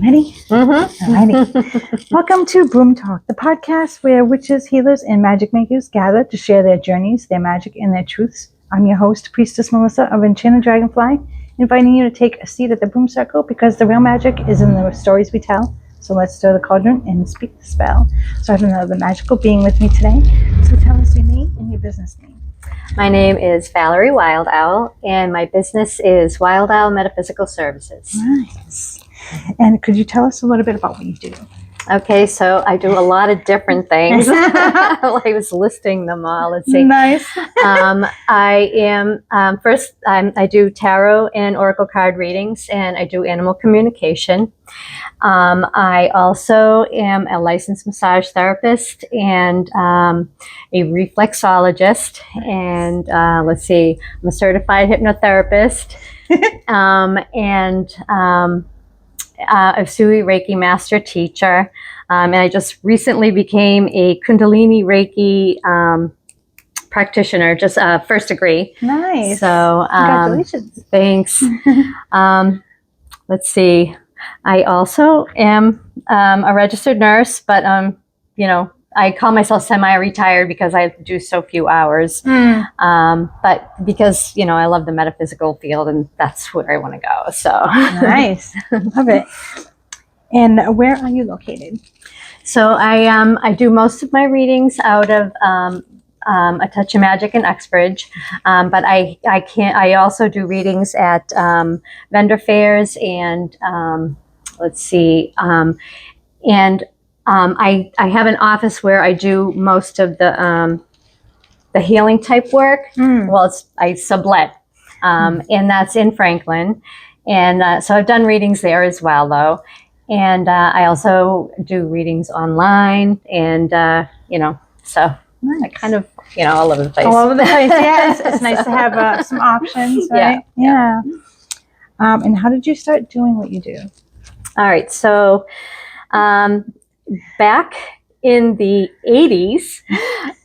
Ready? Mm-hmm. Alrighty. Welcome to Broom Talk, the podcast where witches, healers, and magic makers gather to share their journeys, their magic, and their truths. I'm your host, Priestess Mellisa of Enchanted Dragonfly, inviting you to take a seat at the broom circle because the real magic is in the stories we tell. So let's stir the cauldron and speak the spell. So I have another magical being with me today. So tell us your name and your business name. My name is Valerie WildOwl, and my business is WildOwl Metaphysical Services. Nice. And could you tell us a little bit about what you do? Okay, so I do a lot of different things. I was listing them all. Let's see. Nice. I do tarot and oracle card readings, and I do animal communication. I also am a licensed massage therapist and a reflexologist, and let's see, I'm a certified hypnotherapist, and a Sui Reiki master teacher, and I just recently became a Kundalini Reiki practitioner, just first degree. Nice. So congratulations. Thanks. Let's see. I also am a registered nurse, but I call myself semi-retired because I do so few hours. But because, I love the metaphysical field and that's where I want to go. So Nice. Love it. And where are you located? So I do most of my readings out of A Touch of Magic in Uxbridge. But I also do readings at vendor fairs and let's see. I have an office where I do most of the healing type work. Well, I sublet, and that's in Franklin. And so I've done readings there as well, though. And I also do readings online, and so Nice. I kind of all over the place. All over the place. Yes, it's nice to have some options, right? Yeah. And how did you start doing what you do? All right, so. Back in the 80s,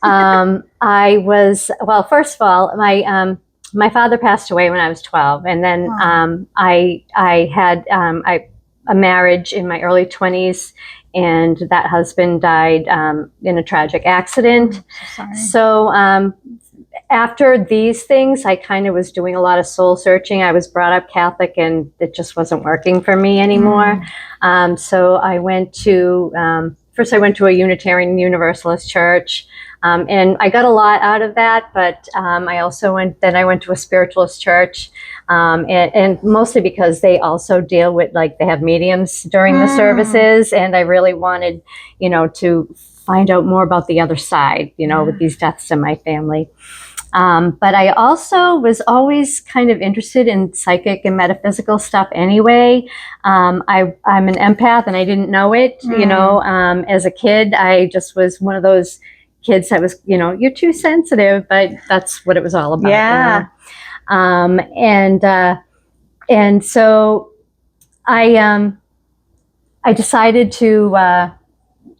I was, well, first of all, my father passed away when I was 12. And then I had a marriage in my early 20s, and that husband died in a tragic accident. So after these things, I kind of was doing a lot of soul searching. I was brought up Catholic, and it just wasn't working for me anymore. So I went to, first I went to a Unitarian Universalist church, and I got a lot out of that, but I also went to a spiritualist church, and mostly because they also deal with, they have mediums during the services, and I really wanted, to find out more about the other side, with these deaths in my family. But I also was always kind of interested in psychic and metaphysical stuff anyway. I'm an empath, and I didn't know it. As a kid, I just was one of those kids that was, you're too sensitive, but that's what it was all about. Yeah. And so I decided to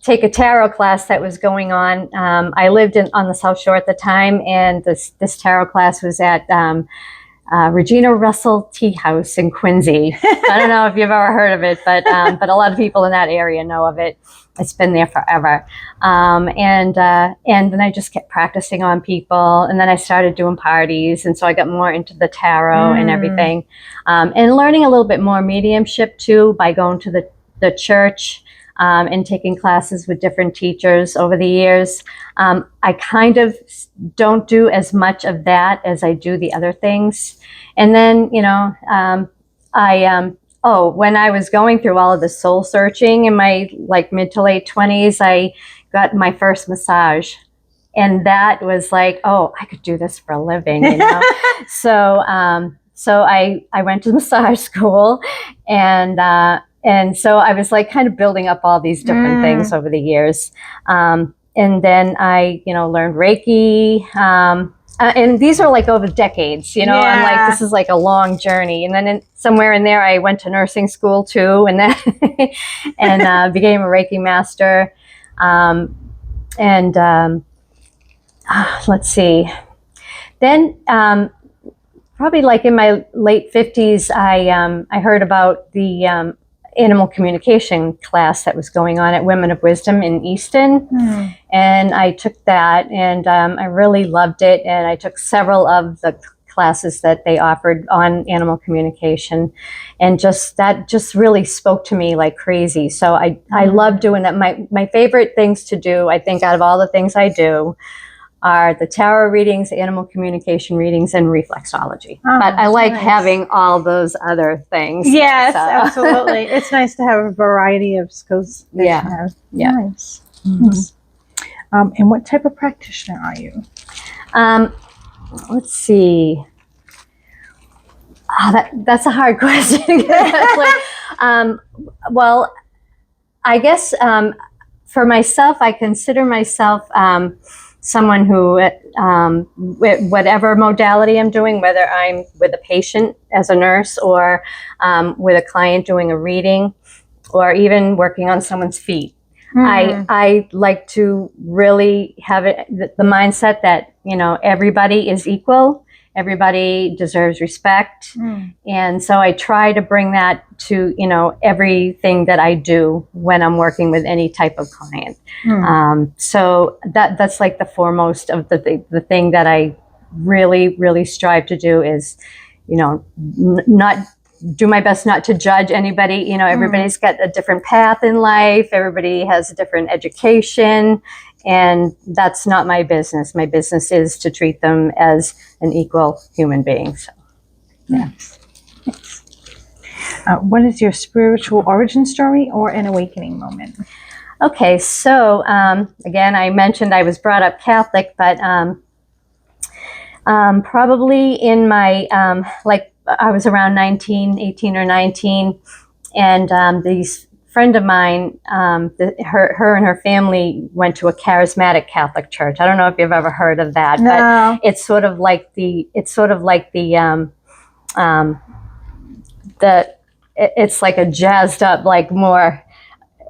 take a tarot class that was going on. I lived on the South Shore at the time, and this tarot class was at Regina Russell Tea House in Quincy. I don't know if you've ever heard of it, but a lot of people in that area know of it. It's been there forever. And then I just kept practicing on people, and then I started doing parties, and so I got more into the tarot and everything, and learning a little bit more mediumship too by going to the church. And taking classes with different teachers over the years. I kind of don't do as much of that as I do the other things. And then, when I was going through all of the soul searching in my mid to late 20s, I got my first massage. And that was like, oh, I could do this for a living, So I went to massage school, and so I was kind of building up all these different things over the years. And then I, learned Reiki. And these are over decades, I'm like, this is a long journey. And then somewhere in there, I went to nursing school too. And then, and became a Reiki master. Let's see. Then, probably in my late 50s, I heard about animal communication class that was going on at Women of Wisdom in Easton. And I took that, and I really loved it. And I took several of the classes that they offered on animal communication, and that just really spoke to me like crazy. So I love doing that. My favorite things to do, I think, out of all the things I do, are the tarot readings, animal communication readings, and reflexology. But I like having all those other things. Yes, absolutely. It's nice to have a variety of skills. Yeah. Nice. And what type of practitioner are you? Let's see. That's a hard question. Well, I guess for myself, I consider myself someone who, with whatever modality I'm doing, whether I'm with a patient as a nurse, or with a client doing a reading, or even working on someone's feet, I like to really have the mindset that, everybody is equal. Everybody deserves respect. And so I try to bring that to, everything that I do when I'm working with any type of client. So that's like the foremost of the thing that I really, really strive to do is, not do my best not to judge anybody. Everybody's got a different path in life. Everybody has a different education. And that's not my business. My business is to treat them as an equal human being. So, yeah. What is your spiritual origin story or an awakening moment? Okay, so again, I mentioned I was brought up Catholic, but probably in my, I was around 18 or 19, and these friend of mine, her and her family went to a charismatic Catholic church. I don't know if you've ever heard of that, but it's sort of like it's like a jazzed up, like more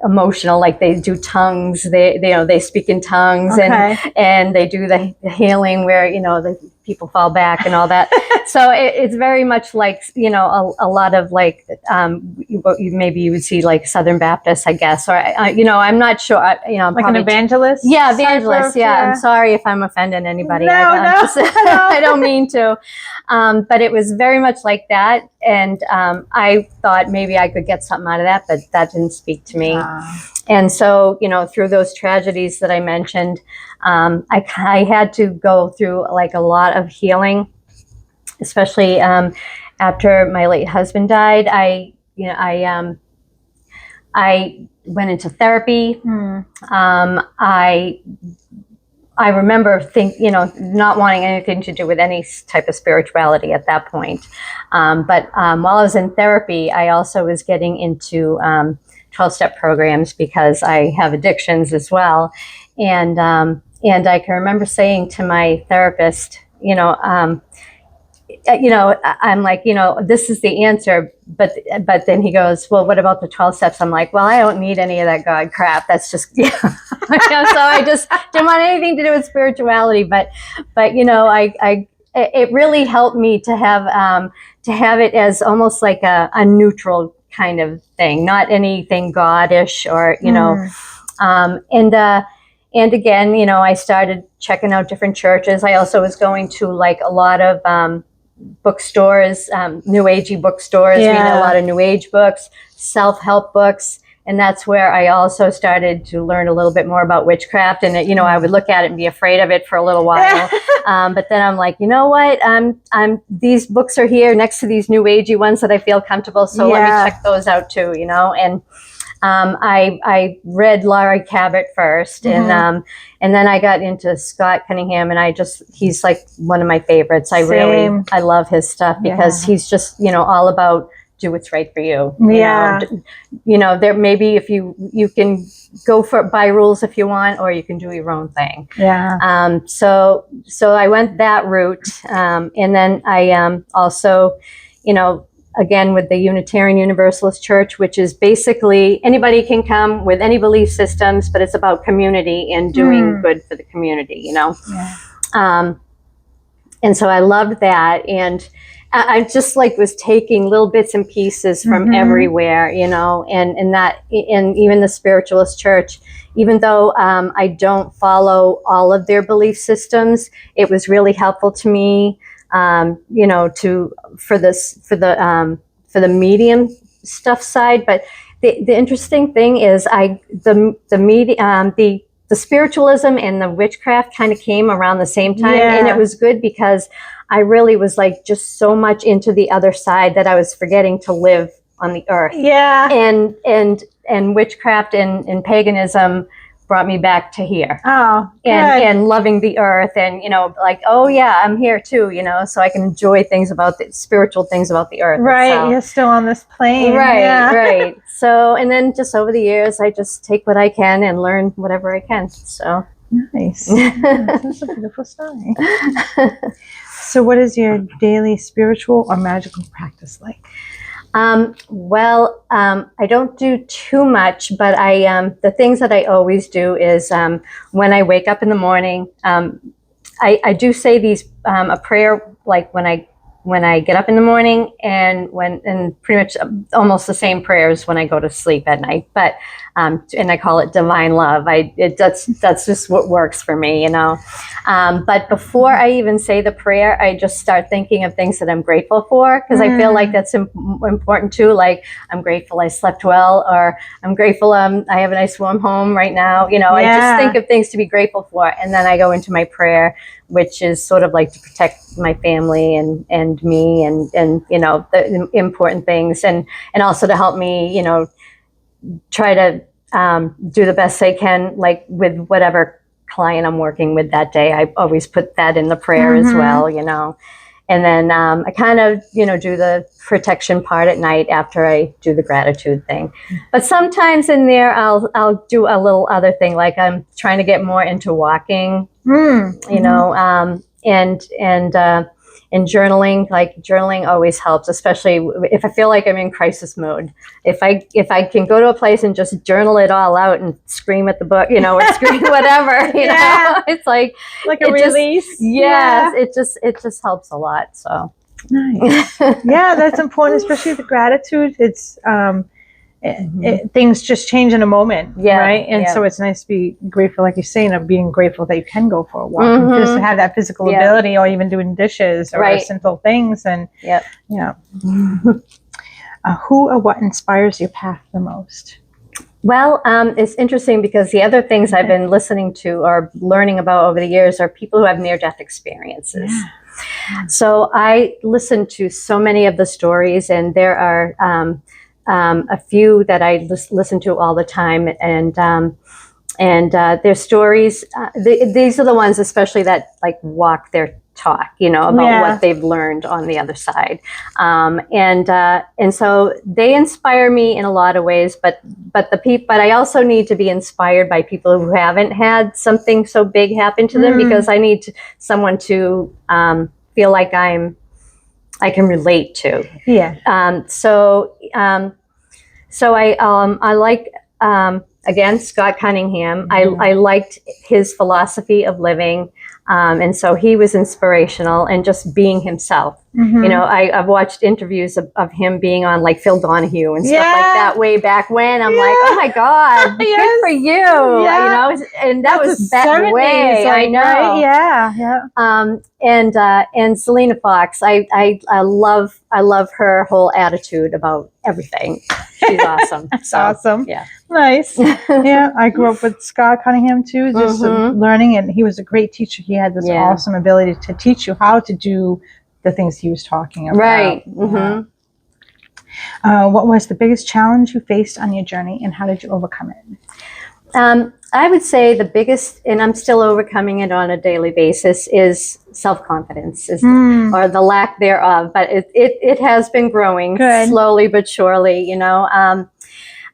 emotional, like they do tongues, they speak in tongues, and they do the healing where the people fall back and all that. So it's very much like a lot of like maybe you would see like Southern Baptists, I guess, or I'm not sure. I'm like an evangelist. Yeah, evangelist. Yeah, I'm sorry if I'm offending anybody. No, I don't mean to. But it was very much like that, and I thought maybe I could get something out of that, but that didn't speak to me. And so, through those tragedies that I mentioned, I had to go through like a lot of healing, especially after my late husband died. I went into therapy. I remember not wanting anything to do with any type of spirituality at that point. But while I was in therapy, I also was getting into 12-step programs because I have addictions as well. And I can remember saying to my therapist, I'm like, this is the answer. But then he goes, well, what about the 12 steps? I'm like, well, I don't need any of that God crap. That's just, so I just didn't want anything to do with spirituality. But it really helped me to have it as almost like a neutral kind of thing, not anything goddish or, and again, I started checking out different churches. I also was going to like a lot of bookstores, new agey bookstores, reading a lot of new age books, self-help books. And that's where I also started to learn a little bit more about witchcraft. And, I would look at it and be afraid of it for a little while. But then I'm like, you know what? These books are here next to these new agey ones that I feel comfortable. So let me check those out too, And I read Laurie Cabot first, and then I got into Scott Cunningham, and he's like one of my favorites. I love his stuff because he's just, all about do what's right for you. There maybe if you can go by rules if you want, or you can do your own thing. So I went that route, and then I also, again with the Unitarian Universalist Church, which is basically anybody can come with any belief systems, but it's about community and doing good for the community. And so I loved that, and I just like was taking little bits and pieces from everywhere, you know, and even the spiritualist church, even though I don't follow all of their belief systems, it was really helpful to me, you know, for the medium stuff side. But the interesting thing is the spiritualism and the witchcraft kind of came around the same time. Yeah. And it was good because I really was like just so much into the other side that I was forgetting to live on the earth. Yeah. And witchcraft and paganism brought me back to here. Oh, good. And loving the earth, and, you know, like, oh yeah, I'm here too, you know, so I can enjoy things about the spiritual things about the earth. Right. itself. You're still on this plane. Right, Yeah. right. So, and then just over the years, I just take what I can and learn whatever I can. So nice. That's a beautiful story. So what is your daily spiritual or magical practice like? I don't do too much, but the things that I always do is when I wake up in the morning, I do say a prayer, like when I get up in the morning, and pretty much almost the same prayers when I go to sleep at night. But and I call it divine love. That's just what works for me, you know. But before I even say the prayer, I just start thinking of things that I'm grateful for, because I feel like that's important too. Like, I'm grateful I slept well, or I'm grateful I have a nice warm home right now. You know, I just think of things to be grateful for, and then I go into my prayer, which is sort of like to protect my family and me, and you know, the important things, and also to help me, you know, try to do the best I can, like with whatever client I'm working with that day. I always put that in the prayer as well, you know. And then I kind of, you know, do the protection part at night after I do the gratitude thing. But sometimes in there, I'll do a little other thing, like I'm trying to get more into walking, you know, and journaling. Like, journaling always helps, especially if I feel like I'm in crisis mode. If I can go to a place and just journal it all out and scream at the book, you know, or scream whatever, you know, it's like a release. It just helps a lot. So nice. Yeah, that's important, especially the gratitude. It's things just change in a moment, right? And so it's nice to be grateful, like you're saying, of being grateful that you can go for a walk, just to have that physical ability, or even doing dishes or simple things. And who or what inspires your path the most? Well, it's interesting because the other things I've been listening to or learning about over the years are people who have near-death experiences. Yeah. So I listen to so many of the stories, and there are a few that I listen to all the time, and their stories. These are the ones, especially, that like walk their talk, you know, about what they've learned on the other side, and so they inspire me in a lot of ways. But I also need to be inspired by people who haven't had something so big happen to them, because I need someone to feel like I can relate to. Yeah. So I like, again, Scott Cunningham. I liked his philosophy of living. And so he was inspirational, and just being himself. You know, I've watched interviews of him being on like Phil Donahue and stuff like that way back when. I'm like, oh my God, good for you. You know, and that was back way. I know. Right? Yeah. And Selena Fox, I love her whole attitude about everything. She's awesome. That's awesome. Yeah. Nice. Yeah. I grew up with Scott Cunningham too, just learning, and he was a great teacher. He had this awesome ability to teach you how to do the things he was talking about. Right. What was the biggest challenge you faced on your journey, and how did you overcome it? I would say the biggest, and I'm still overcoming it on a daily basis, is self-confidence, or the lack thereof. But it has been growing slowly but surely. You know,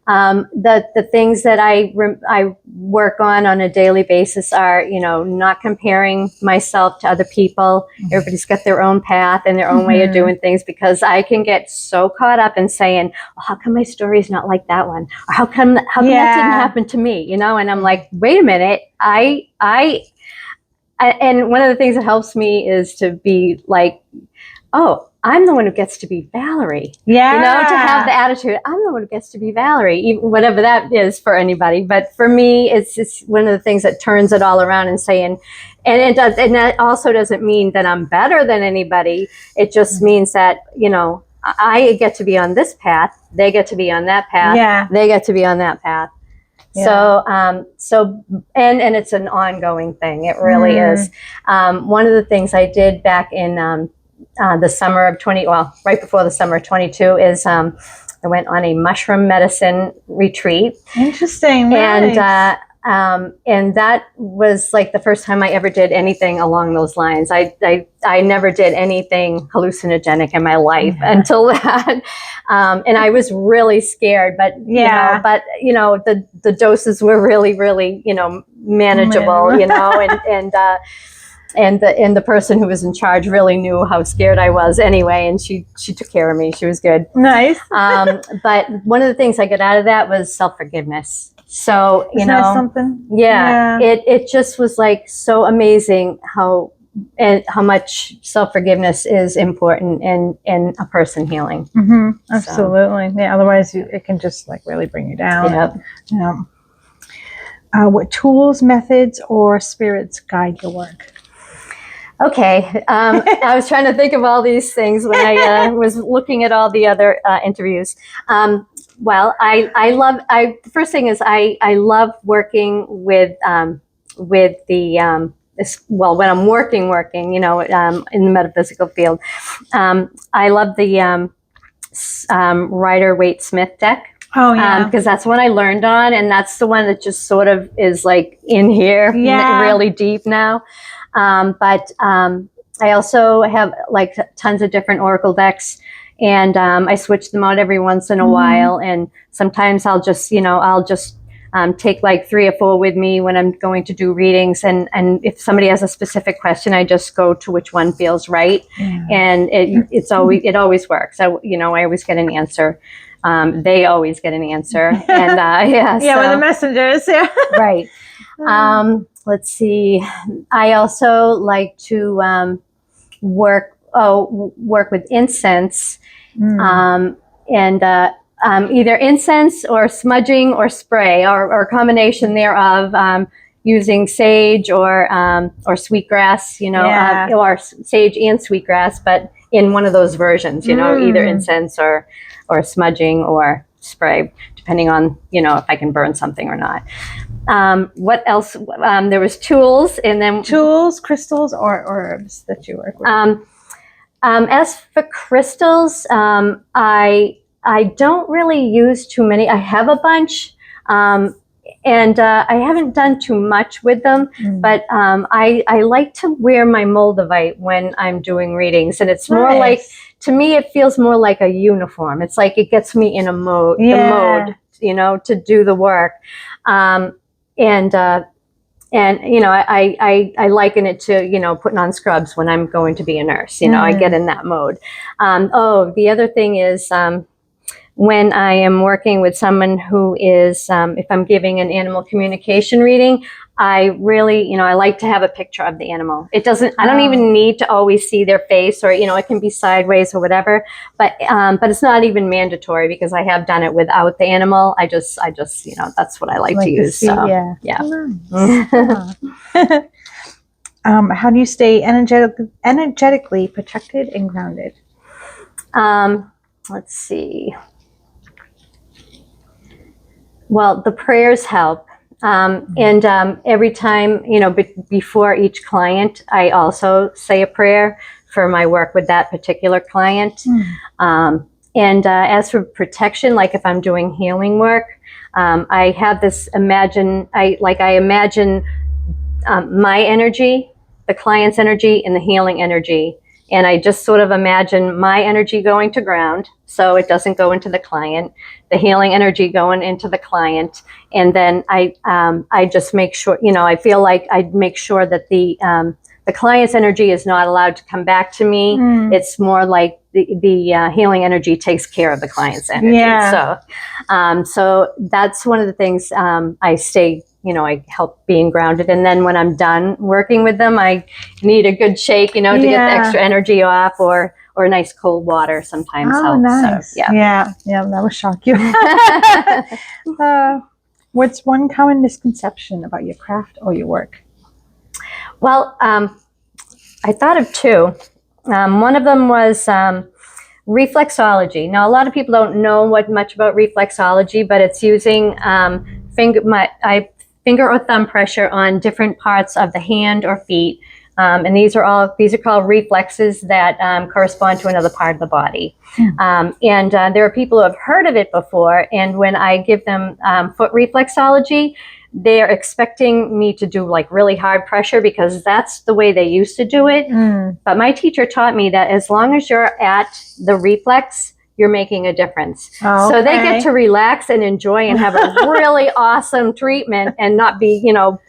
the things that I work on a daily basis are, you know, not comparing myself to other people. Everybody's got their own path and their own way of doing things, because I can get so caught up in saying, well, how come my story is not like that one? Or how come that didn't happen to me? You know, and I'm like, wait a minute, and one of the things that helps me is to be like, oh, I'm the one who gets to be Valerie. Yeah. You know, to have the attitude, I'm the one who gets to be Valerie, even whatever that is for anybody. But for me, it's just one of the things that turns it all around and saying, and that also doesn't mean that I'm better than anybody. It just means that, you know, I get to be on this path. They get to be on that path. Yeah. They get to be on that path. Yeah. So, and it's an ongoing thing. It really is. One of the things I did back in the summer of right before the summer of 22 is I went on a mushroom medicine retreat. Interesting. Nice. And that was like the first time I ever did anything along those lines. I never did anything hallucinogenic in my life until that. And I was really scared, but you know, the doses were really, really, you know, manageable, you know, and the person who was in charge really knew how scared I was anyway, and she took care of me. She was good. Nice. But one of the things I got out of that was self-forgiveness. So, you Isn't know, that something? yeah. It just was like so amazing how much self-forgiveness is important in a person healing. Mm-hmm. Absolutely. So. Yeah. Otherwise it can just like really bring you down. Yep. Yeah. What tools, methods, or spirits guide your work? Okay. I was trying to think of all these things when I was looking at all the other interviews. Well, the first thing is I love working with the, when I'm working, you know, in the metaphysical field. I love the Rider-Waite-Smith deck. Oh, yeah. Because that's what I learned on, and that's the one that just sort of is like in here, really deep now. But I also have like tons of different oracle decks, and I switch them out every once in a while. And sometimes I'll just take like 3 or 4 with me when I'm going to do readings. And if somebody has a specific question, I just go to which one feels right. Yeah. And it always works. I always get an answer. They always get an answer. And we're the messengers. Yeah. Right. Let's see. I also like to work with incense, and either incense or smudging or spray or a combination thereof, using sage or sweetgrass, you know, or sage and sweetgrass, but in one of those versions, you know, either incense or smudging or spray, depending on, you know, if I can burn something or not. What else? There was tools, and then tools, crystals, or herbs that you work with. As for crystals, I don't really use too many. I have a bunch, and I haven't done too much with them. But I like to wear my moldavite when I'm doing readings, and it's more like, to me, it feels more like a uniform. It's like it gets me in a mode, the mode, you know, to do the work. And you know, I liken it to, you know, putting on scrubs when I'm going to be a nurse. You know, I get in that mode. The other thing is, when I am working with someone who is, if I'm giving an animal communication reading, I really, you know, I like to have a picture of the animal. I don't even need to always see their face, or, you know, it can be sideways or whatever, but it's not even mandatory, because I have done it without the animal. I just, you know, that's what I like to use. So, yeah. Nice. How do you stay energetically protected and grounded? Let's see. Well, the prayers help. And every time, you know, before each client, I also say a prayer for my work with that particular client. And as for protection, like if I'm doing healing work, I have this I imagine my energy, the client's energy, and the healing energy. And I just sort of imagine my energy going to ground, so it doesn't go into the client, the healing energy going into the client. And then I just make sure, you know, I feel like I make sure that the client's energy is not allowed to come back to me. It's more like the healing energy takes care of the client's energy. Yeah. So that's one of the things I stay, you know, I help being grounded. And then when I'm done working with them, I need a good shake, you know, to get the extra energy off, or or nice cold water sometimes Oh, helps. nice. So, Yeah, that would shock you. What's one common misconception about your craft or your work? Well, I thought of two. One of them was reflexology. Now, a lot of people don't know much about reflexology, but it's using finger or thumb pressure on different parts of the hand or feet. And these are called reflexes that correspond to another part of the body. And there are people who have heard of it before, and when I give them foot reflexology, they're expecting me to do like really hard pressure because that's the way they used to do it. But my teacher taught me that as long as you're at the reflex, you're making a difference. Oh, so they get to relax and enjoy and have a really awesome treatment and not be,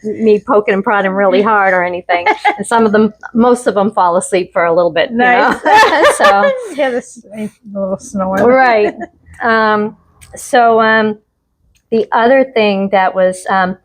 me poking and prodding really hard or anything. And most of them fall asleep for a little bit. Nice. So yeah, this a little snore. Right. The other thing that was on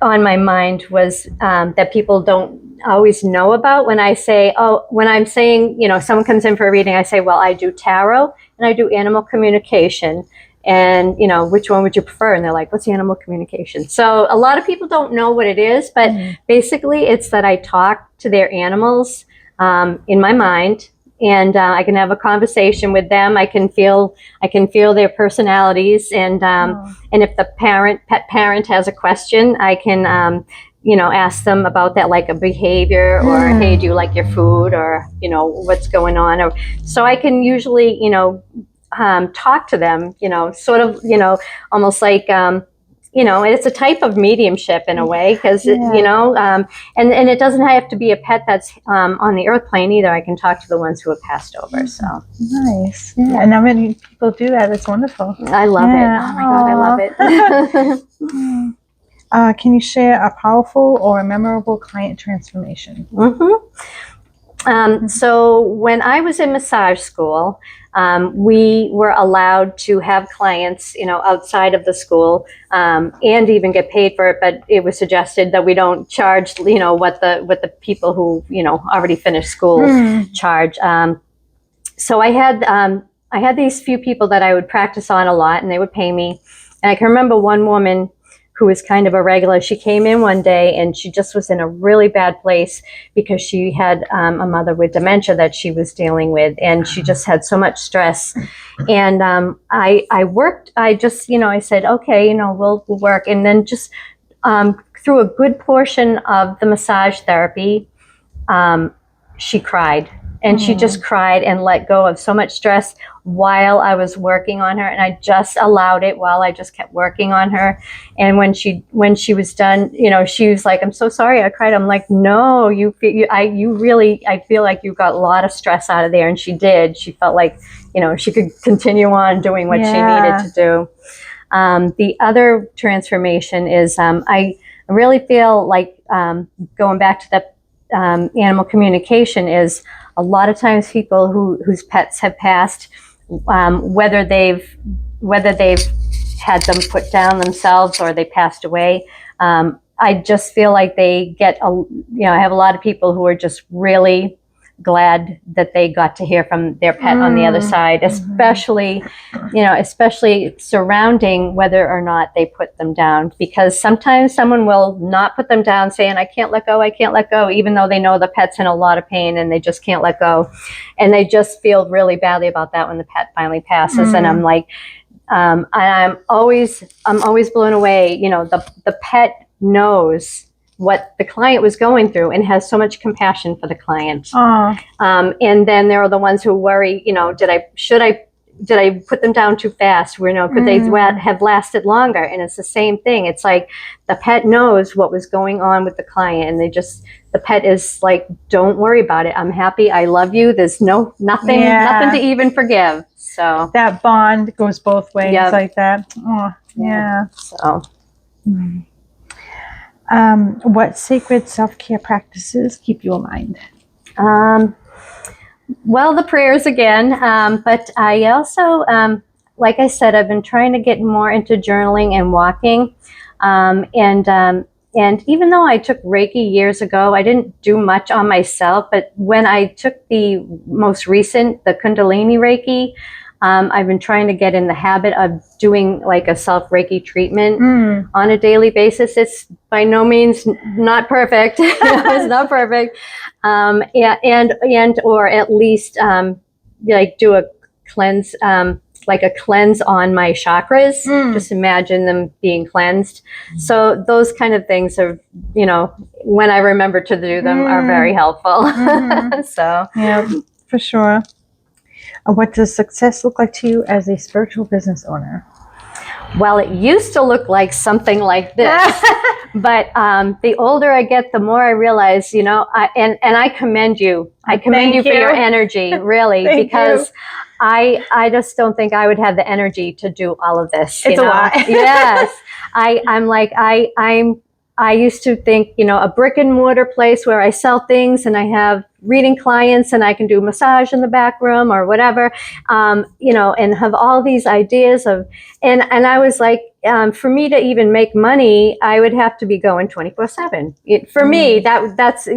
my mind was that people don't always know about when I'm saying, someone comes in for a reading, I say, well, I do tarot and I do animal communication. And, which one would you prefer? And they're like, what's animal communication? So a lot of people don't know what it is, but basically it's that I talk to their animals in my mind. And I can have a conversation with them. I can feel their personalities, and if the pet parent has a question, I can ask them about that, like a behavior, or hey, do you like your food, or what's going on, or so I can usually talk to them, sort of almost like. It's a type of mediumship in a way, because, and it doesn't have to be a pet that's on the earth plane either. I can talk to the ones who have passed over. So nice. Yeah. And how many people do that? It's wonderful. I love it. Oh my God, I love it. Can you share a powerful or a memorable client transformation? So when I was in massage school, we were allowed to have clients, outside of the school, and even get paid for it. But it was suggested that we don't charge, what the people who, already finished school charge. So I had these few people that I would practice on a lot, and they would pay me. And I can remember one woman who was kind of a regular. She came in one day and she just was in a really bad place because she had a mother with dementia that she was dealing with, and she just had so much stress. And I said, okay, we'll work. And then just through a good portion of the massage therapy, she cried. And she just cried and let go of so much stress while I was working on her. And I just allowed it while I just kept working on her. And when she was done, she was like, I'm so sorry I cried. I'm like, no, I feel like you got a lot of stress out of there. And she did. She felt like, she could continue on doing what she needed to do. The other transformation is I really feel like going back to the animal communication is a lot of times people whose pets have passed, whether they've had them put down themselves or they passed away, I just feel like they get I have a lot of people who are just really glad that they got to hear from their pet on the other side, especially surrounding whether or not they put them down, because sometimes someone will not put them down saying, I can't let go, even though they know the pet's in a lot of pain and they just can't let go. And they just feel really badly about that when the pet finally passes. And I'm like, I'm always blown away. The pet knows what the client was going through and has so much compassion for the client. And then there are the ones who worry, did I put them down too fast? Could they have lasted longer? And it's the same thing. It's like the pet knows what was going on with the client, and the pet is like, don't worry about it. I'm happy. I love you. There's nothing to even forgive. So that bond goes both ways like that. Oh, yeah. So. What sacred self-care practices keep you aligned? Well, the prayers again, but I also, like I said, I've been trying to get more into journaling and walking, and and even though I took Reiki years ago, I didn't do much on myself. But when I took the most recent, the Kundalini Reiki, I've been trying to get in the habit of doing like a self Reiki treatment on a daily basis. It's by no means not perfect. It's not perfect. And or at least like do a cleanse, like a cleanse on my chakras. Just imagine them being cleansed. So those kind of things are, when I remember to do them, are very helpful. So yeah, for sure. What does success look like to you as a spiritual business owner? Well, it used to look like something like this, but the older I get, the more I realize, and I commend you. I commend you for your energy, really, because I just don't think I would have the energy to do all of this. It's a lot. Yes, I used to think, a brick and mortar place where I sell things and I have reading clients and I can do massage in the back room or whatever, and have all these ideas of, and I was like, for me to even make money, I would have to be going 24/7. For me, that's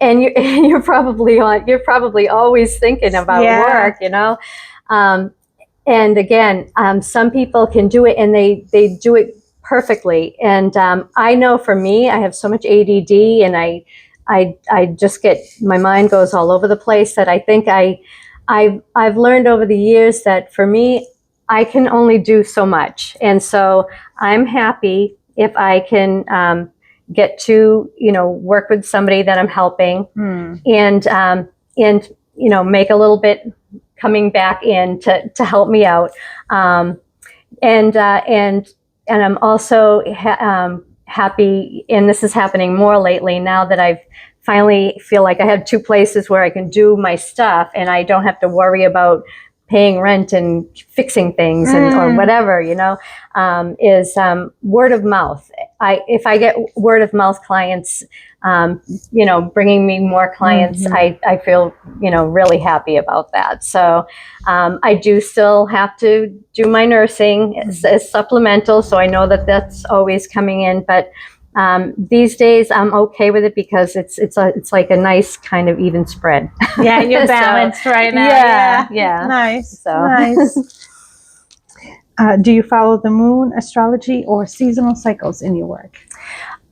and you're probably always thinking about work, and again, some people can do it and they do it perfectly. And I know for me, I have so much ADD and I just get, my mind goes all over the place, that I think I've learned over the years that for me, I can only do so much. And so I'm happy if I can get to, work with somebody that I'm helping and make a little bit coming back in to help me out. And I'm also happy, and this is happening more lately now that I've finally feel like I have two places where I can do my stuff and I don't have to worry about paying rent and fixing things or whatever, is word of mouth. If I get word of mouth clients, bringing me more clients, I feel, really happy about that. So I do still have to do my nursing as supplemental. So I know that that's always coming in, but these days I'm okay with it because it's like a nice kind of even spread. Yeah, you're balanced right now. Yeah. Nice. So. Nice. Do you follow the moon, astrology, or seasonal cycles in your work?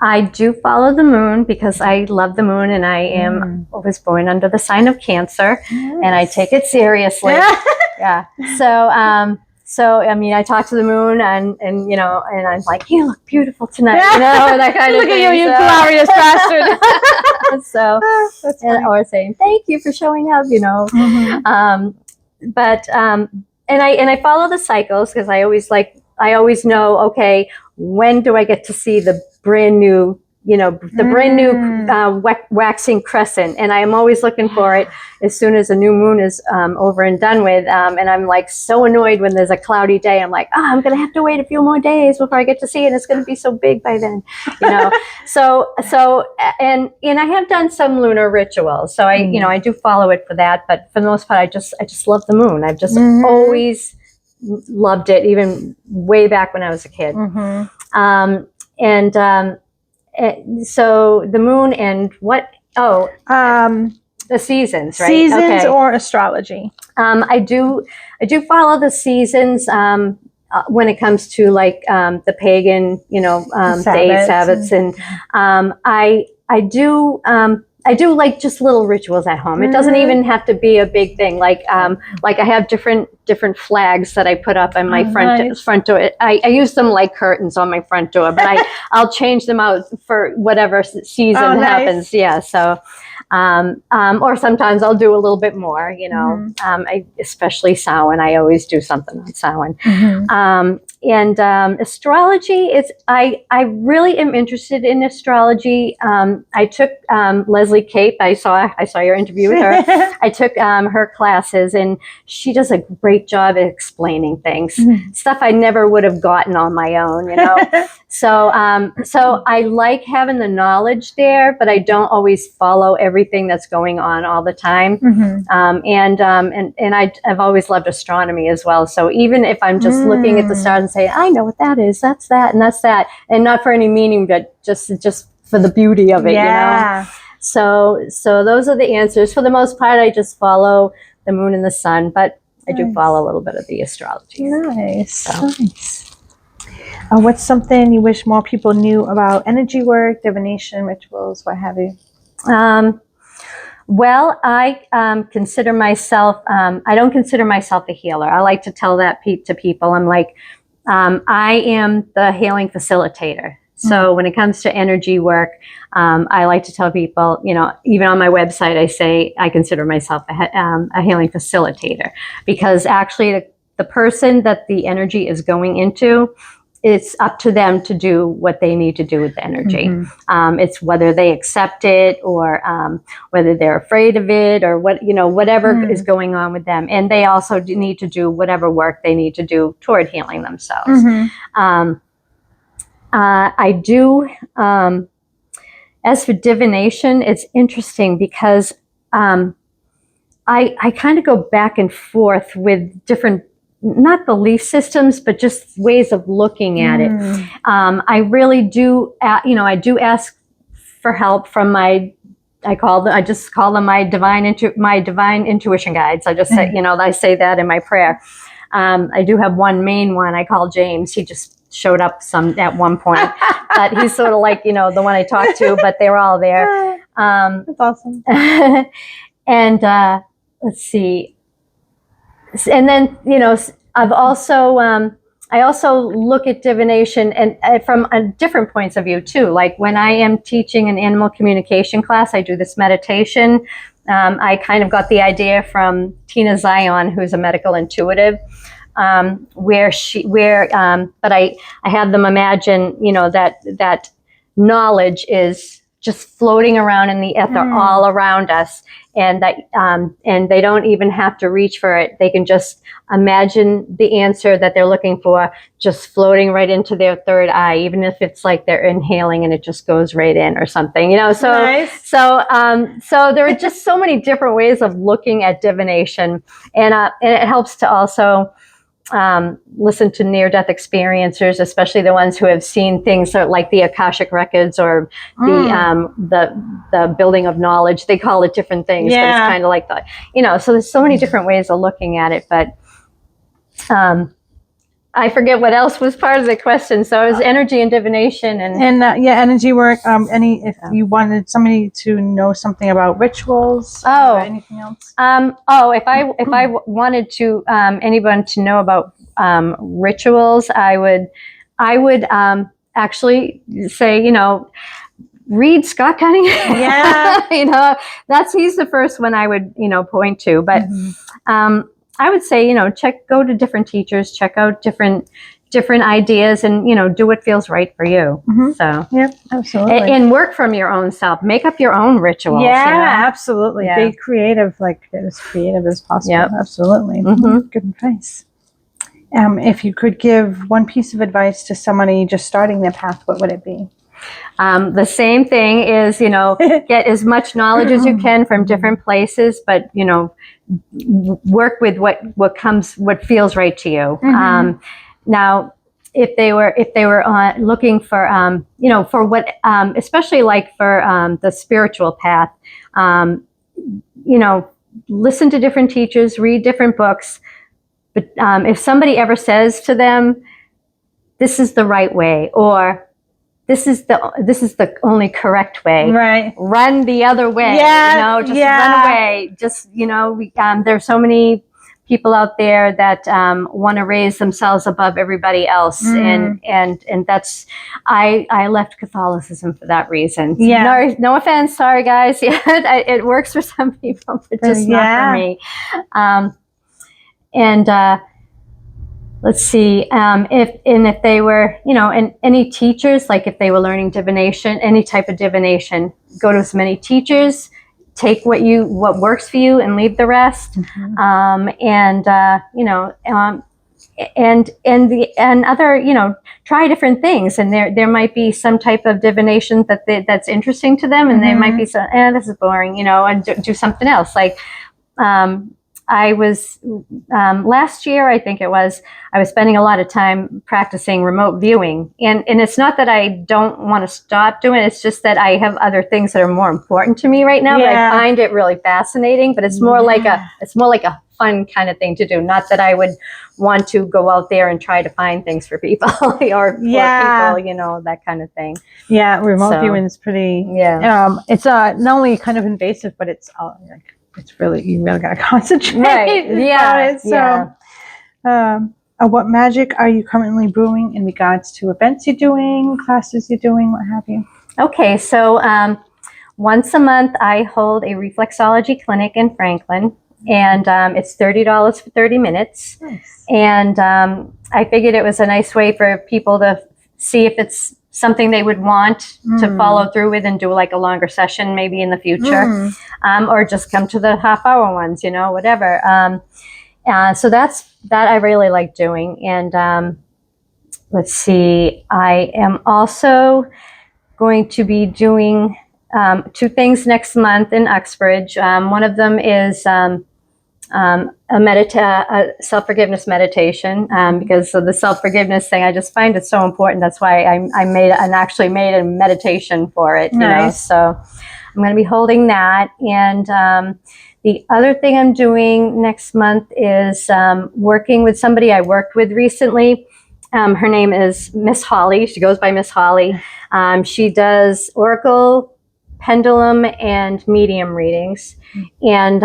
I do follow the moon because I love the moon, and I was born under the sign of Cancer, and I take it seriously. Yeah. So I mean, I talk to the moon, and I'm like, you look beautiful tonight, that kind of thing. Look at you, glorious bastard. So, or saying thank you for showing up, And I follow the cycles because I always know, okay, when do I get to see the brand new, waxing crescent, and I am always looking for it as soon as a new moon is over and done with, and I'm like so annoyed when there's a cloudy day. I'm like, I'm gonna have to wait a few more days before I get to see it. It's gonna be so big by then, So and I have done some lunar rituals, so I do follow it for that. But for the most part, I just love the moon. I've just always loved it, even way back when I was a kid. So the moon and what? The seasons, right? Seasons or astrology? I do follow the seasons when it comes to like the pagan, days, Sabbats, and I do like just little rituals at home. It doesn't even have to be a big thing. Like I have different flags that I put up on my front door. I use them like curtains on my front door, but I'll change them out for whatever season happens. Yeah. So, or sometimes I'll do a little bit more, especially Samhain. I always do something on Samhain. And astrology is, I really am interested in astrology. I took Leslie Cape. I saw your interview with her. I took her classes, and she does a great job at explaining things, stuff I never would have gotten on my own, So I like having the knowledge there, but I don't always follow every everything that's going on all the time. And I've always loved astronomy as well. So even if I'm just looking at the stars and saying, I know what that is, that's that, and that's that, and not for any meaning, but just for the beauty of it, you know? So those are the answers. For the most part, I just follow the moon and the sun, but I do follow a little bit of the astrology. Nice. What's something you wish more people knew about energy work, divination, rituals, what have you? Well, I consider myself, I don't consider myself a healer. I like to tell that to people. I'm like, I am the healing facilitator. So when it comes to energy work, I like to tell people, you know, even on my website, I say I consider myself a healing facilitator, because actually the person that the energy is going into, it's up to them to do what they need to do with the energy. It's whether they accept it or whether they're afraid of it or what, you know, whatever is going on with them. And they also need to do whatever work they need to do toward healing themselves. I do, as for divination, it's interesting because I kind of go back and forth with different, not belief systems, but just ways of looking at it. I really do, you know, I do ask for help from I just call them my divine intuition guides. I just say, you know, I say that in my prayer. I do have one main one I call James. He just showed up at one point, but he's sort of like, you know, the one I talk to, but they're all there. That's awesome. And let's see. And then, you know, I've also, I also look at divination and from different points of view too. Like when I am teaching an animal communication class, I do this meditation. I kind of got the idea from Tina Zion, who's a medical intuitive, but I have them imagine, you know, that knowledge is just floating around in the ether all around us, and that and they don't even have to reach for it. They can just imagine the answer that they're looking for just floating right into their third eye, even if it's like they're inhaling and it just goes right in or something, you know. So nice. So there are just so many different ways of looking at divination, and it helps to also listen to near-death experiencers, especially the ones who have seen things like the Akashic records or the building of knowledge. They call it different things, but it's kind of like the, you know, so there's so many different ways of looking at it. But I forget what else was part of the question. So it was energy and divination and energy work. If you wanted somebody to know something about rituals, or anything else. If I wanted to anyone to know about rituals, I would actually say, you know, read Scott Cunningham. Yeah, you know, he's the first one I would, you know, point to, but. I would say, you know, go to different teachers, check out different ideas, and, you know, do what feels right for you. So, yep, absolutely. And work from your own self. Make up your own rituals. Yeah, you know? absolutely. Yeah. Be creative, like as creative as possible. Yep. Absolutely. Good advice. If you could give one piece of advice to somebody just starting their path, what would it be? The same thing is, you know, get as much knowledge as you can from different places, but, you know, work with what feels right to you. Now, if they were looking for, you know, for what, especially like for the spiritual path, you know, listen to different teachers, read different books. But if somebody ever says to them, "This is the right way," or this is the only correct way. Right. Run the other way. Yeah. You know, just run away. Just, you know, there's so many people out there that want to raise themselves above everybody else, and that's I left Catholicism for that reason. Yeah. No offense, sorry guys. Yeah, it works for some people, but just not for me. Let's see, if they were, you know, and any teachers, like if they were learning divination, any type of divination, go to as many teachers, take what works for you and leave the rest. You know, and other, you know, try different things, and there might be some type of divination that's interesting to them, and they might be so, this is boring, you know, and do something else. Like I was last year, I think it was, I was spending a lot of time practicing remote viewing, and it's not that I don't want to stop doing it, it's just that I have other things that are more important to me right now. But I find it really fascinating, but it's more like a fun kind of thing to do. Not that I would want to go out there and try to find things for people or for people, you know, that kind of thing. Yeah, remote viewing is pretty. Yeah, it's not only kind of invasive, but it's like it's really, you really gotta concentrate. Right. Yeah. So, what magic are you currently brewing in regards to events you're doing, classes you're doing, what have you? Okay, so once a month I hold a reflexology clinic in Franklin. And it's $30 for 30 minutes. Nice. And I figured it was a nice way for people to see if it's something they would want to follow through with and do like a longer session maybe in the future, or just come to the half-hour ones, you know, whatever. So that I really like doing. And let's see, I am also going to be doing 2 things next month in Uxbridge. One of them is a self-forgiveness meditation, because of the self-forgiveness thing. I just find it so important. That's why I actually made a meditation for it. Nice. You know? So I'm going to be holding that. And the other thing I'm doing next month is working with somebody I worked with recently. Her name is Miss Holly. She goes by Miss Holly. She does oracle, pendulum, and medium readings. And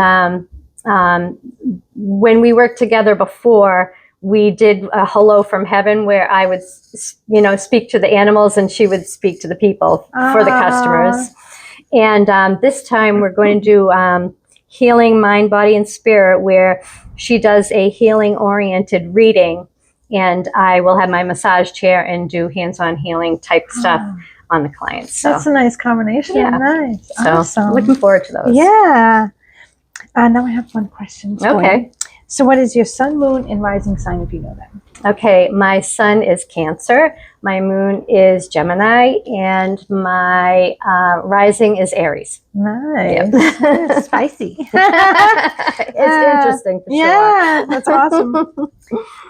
when we worked together before, we did a hello from heaven, where I would, you know, speak to the animals and she would speak to the people for the customers. And this time we're going to do healing mind, body, and spirit, where she does a healing oriented reading, and I will have my massage chair and do hands-on healing type stuff on the clients. So that's a nice combination. Yeah. Nice. So awesome. Looking forward to those. Yeah. Now I have one question. Okay. So what is your sun, moon, and rising sign, if you know that? Okay, my sun is Cancer, my moon is Gemini, and my rising is Aries. Nice. Yep. Spicy. It's interesting for sure. Yeah, that's awesome.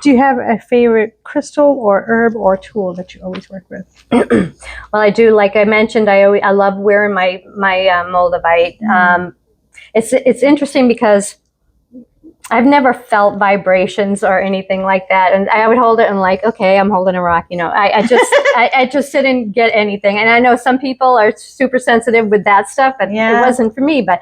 Do you have a favorite crystal or herb or tool that you always work with? Well, I do. Like I mentioned, I love wearing my moldavite. It's interesting because I've never felt vibrations or anything like that, and I would hold it and like, okay, I'm holding a rock. You know, I just I just didn't get anything. And I know some people are super sensitive with that stuff, but it wasn't for me. But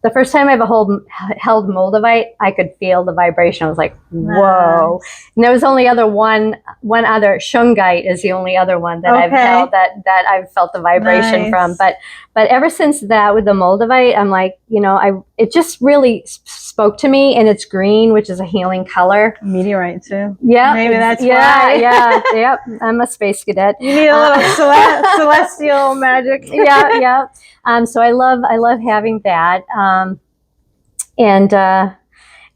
the first time I ever held moldavite, I could feel the vibration. I was like, whoa. Nice. And there was only one other, shungite is the only other one that I've held that I've felt the vibration from. But ever since that with the moldavite, I'm like, you know, it just really spoke to me, and it's green, which is a healing color. Meteorite too. Yeah. Maybe that's why. Yep. I'm a space cadet. You need a little celestial magic. Yeah. So I love having that.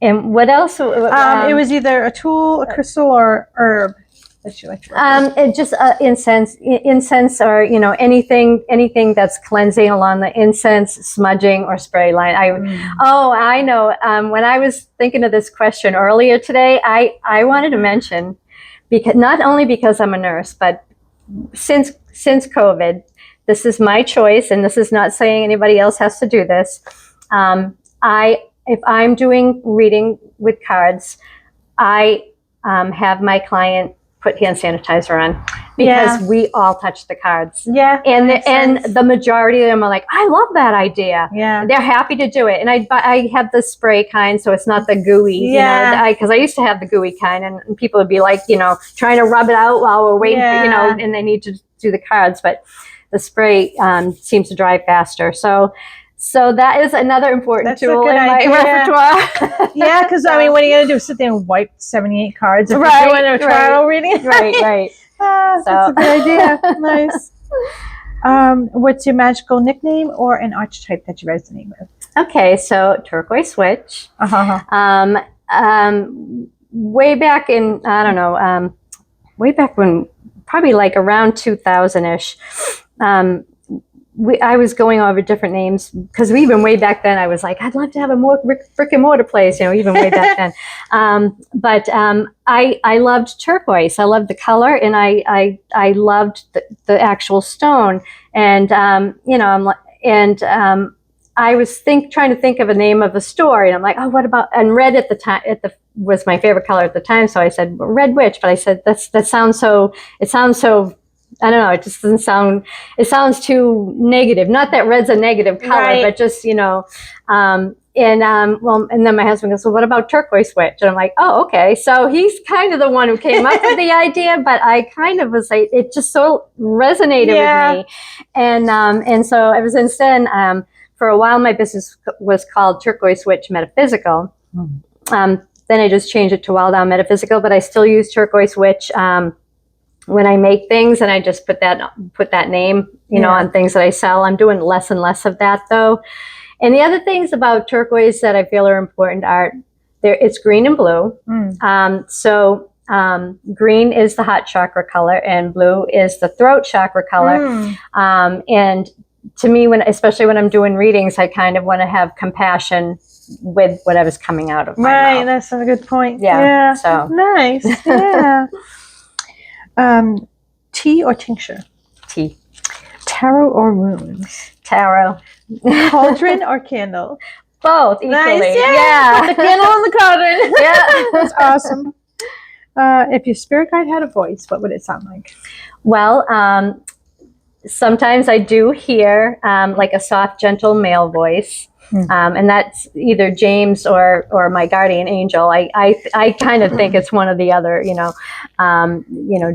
And what else? It was either a tool, a crystal, or herb that you like to work with. It just incense, or you know, anything that's cleansing along the incense, smudging, or spray line. I know. When I was thinking of this question earlier today, I wanted to mention, because not only because I'm a nurse, but since COVID. This is my choice, and this is not saying anybody else has to do this. If I'm doing reading with cards, I have my client put hand sanitizer on, because we all touch the cards. Yeah, and the majority of them are like, I love that idea. Yeah, they're happy to do it. And I have the spray kind, so it's not the gooey. You know, because I used to have the gooey kind, and people would be like, you know, trying to rub it out while we're waiting, for, you know, and they need to do the cards, but the spray seems to dry faster. So that is another important tool in my repertoire. Yeah, because I mean, what are you going to do? Sit there and wipe 78 cards if you're doing a trial reading? Right. That's a good idea. Nice. What's your magical nickname or an archetype that you resonate with? Okay, so turquoise witch. way back in, I don't know, way back when, probably like around 2000-ish, I was going over different names because even way back then I was like, I'd love to have a more brick and mortar place, even way back then. But I loved turquoise. I loved the color, and I loved the actual stone. And I'm like, I was trying to think of a name of a store, and I'm like, oh, what about, and red at the time was my favorite color at the time, so I said Red Witch, but I said it sounds so, I don't know, it just doesn't sound, it sounds too negative. Not that red's a negative color, right, but just, well, and then my husband goes, well, what about Turquoise Witch? And I'm like, oh, okay. So he's kind of the one who came up with the idea, but I kind of was like, it just so resonated with me. And so ever since then, for a while, my business was called Turquoise Witch Metaphysical. Then I just changed it to WildOwl Metaphysical, but I still use Turquoise Witch when I make things, and I just put that name, on things that I sell. I'm doing less and less of that, though. And the other things about turquoise that I feel are important are it's green and blue. So green is the heart chakra color, and blue is the throat chakra color. And to me, especially when I'm doing readings, I kind of want to have compassion with whatever's coming out of my mouth. Right, that's a good point. Yeah. So nice. Yeah. Tea or tincture? Tea. Tarot or runes? Tarot. Cauldron or candle? Both equally. Nice. Yeah. Put the candle on the cauldron. Yeah. That's awesome. If your spirit guide had a voice, what would it sound like? Well, sometimes I do hear like a soft, gentle male voice. And that's either James or my guardian angel. I kind of think it's one or the other,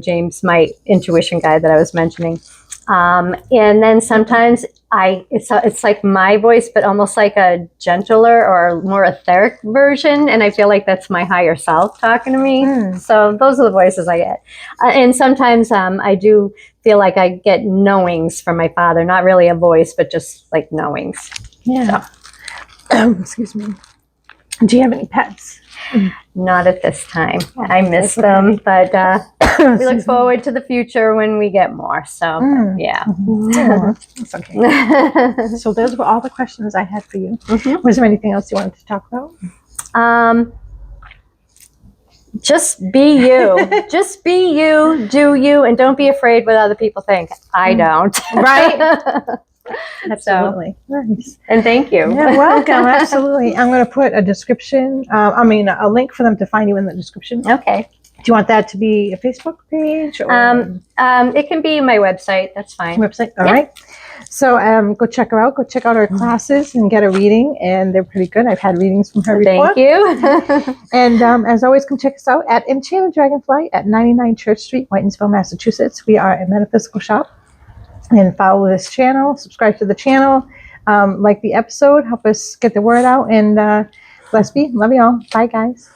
James, my intuition guide that I was mentioning. And then sometimes it's like my voice, but almost like a gentler or more etheric version. And I feel like that's my higher self talking to me. So those are the voices I get. And sometimes I do feel like I get knowings from my father, not really a voice, but just like knowings. Yeah. So. Excuse me. Do you have any pets? Not at this time. I miss them, but we look forward to the future when we get more. So, yeah. That's okay. So those were all the questions I had for you. Was there anything else you wanted to talk about? Just be you. Just be you, do you, and don't be afraid what other people think. I don't. Right? Absolutely. So, nice. And thank you. You're welcome. Absolutely. I'm going to put a description, a link for them to find you in the description. Okay. Do you want that to be a Facebook page? Or it can be my website. That's fine. Website. All right. So go check her out. Go check out her classes and get a reading. And they're pretty good. I've had readings from her before. Thank you. And as always, come check us out at Enchanted Dragonfly at 99 Church Street, Whitinsville, Massachusetts. We are a metaphysical shop. And follow this channel, subscribe to the channel, like the episode, help us get the word out, and bless be. Love you all. Bye, guys.